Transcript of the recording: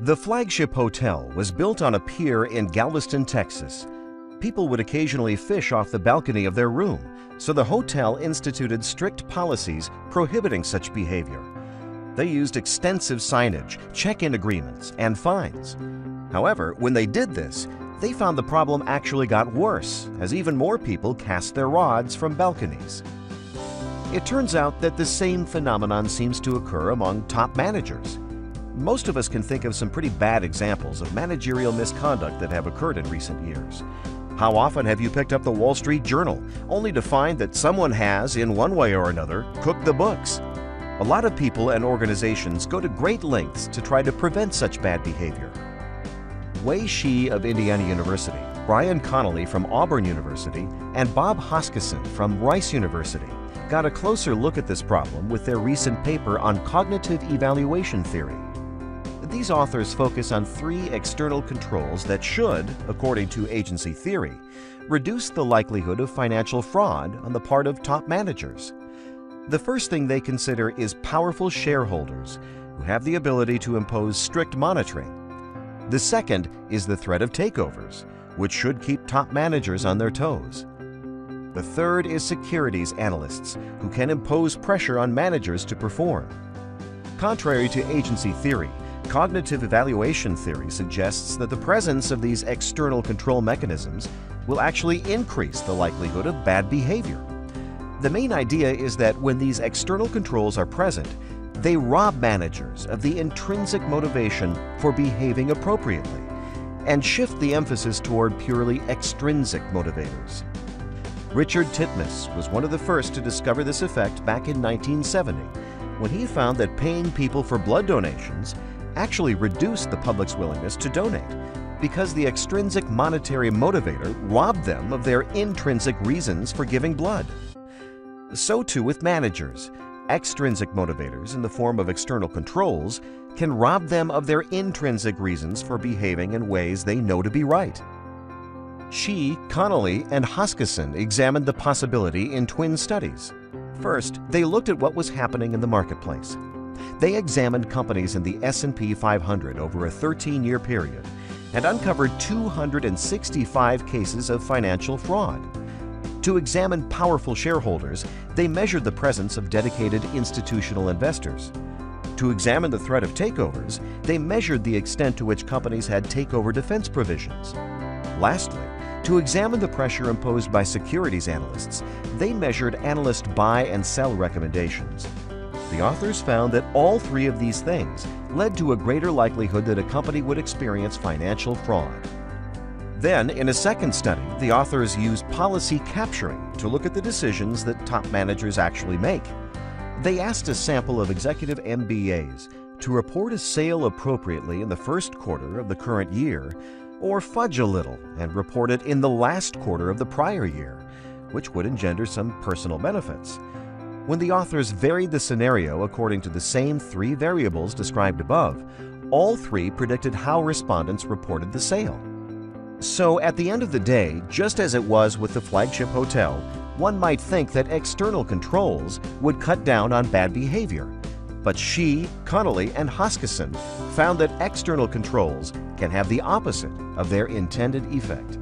The flagship hotel was built on a pier in Galveston, Texas. People would occasionally fish off the balcony of their room, so the hotel instituted strict policies prohibiting such behavior. They used extensive signage, check-in agreements, and fines. However, when they did this, they found the problem actually got worse as even more people cast their rods from balconies. It turns out that the same phenomenon seems to occur among top managers. Most of us can think of some pretty bad examples of managerial misconduct that have occurred in recent years. How often have you picked up the Wall Street Journal only to find that someone has, in one way or another, cooked the books? A lot of people and organizations go to great lengths to try to prevent such bad behavior. Wei Shi of Indiana University, Brian Connelly from Auburn University, and Bob Hoskisson from Rice University got a closer look at this problem with their recent paper on cognitive evaluation theory. These authors focus on 3 external controls that should, according to agency theory, reduce the likelihood of financial fraud on the part of top managers. The first thing they consider is powerful shareholders who have the ability to impose strict monitoring. The second is the threat of takeovers, which should keep top managers on their toes. The third is securities analysts who can impose pressure on managers to perform. Contrary to agency theory, cognitive evaluation theory suggests that the presence of these external control mechanisms will actually increase the likelihood of bad behavior. The main idea is that when these external controls are present, they rob managers of the intrinsic motivation for behaving appropriately and shift the emphasis toward purely extrinsic motivators. Richard Titmuss was one of the first to discover this effect back in 1970, when he found that paying people for blood donations actually reduced the public's willingness to donate because the extrinsic monetary motivator robbed them of their intrinsic reasons for giving blood. So too with managers. Extrinsic motivators in the form of external controls can rob them of their intrinsic reasons for behaving in ways they know to be right. Shi, Connelly, and Hoskisson examined the possibility in twin studies. First, they looked at what was happening in the marketplace. They examined companies in the S&P 500 over a 13-year period and uncovered 265 cases of financial fraud. To examine powerful shareholders, they measured the presence of dedicated institutional investors. To examine the threat of takeovers, they measured the extent to which companies had takeover defense provisions. Lastly, to examine the pressure imposed by securities analysts, they measured analyst buy and sell recommendations. The authors found that all 3 of these things led to a greater likelihood that a company would experience financial fraud. Then, in a second study, the authors used policy capturing to look at the decisions that top managers actually make. They asked a sample of executive MBAs to report a sale appropriately in the first quarter of the current year, or fudge a little and report it in the last quarter of the prior year, which would engender some personal benefits. When the authors varied the scenario according to the same 3 variables described above, all 3 predicted how respondents reported the sale. So at the end of the day, just as it was with the flagship hotel, one might think that external controls would cut down on bad behavior. But Shi, Connelly, and Hoskisson found that external controls can have the opposite of their intended effect.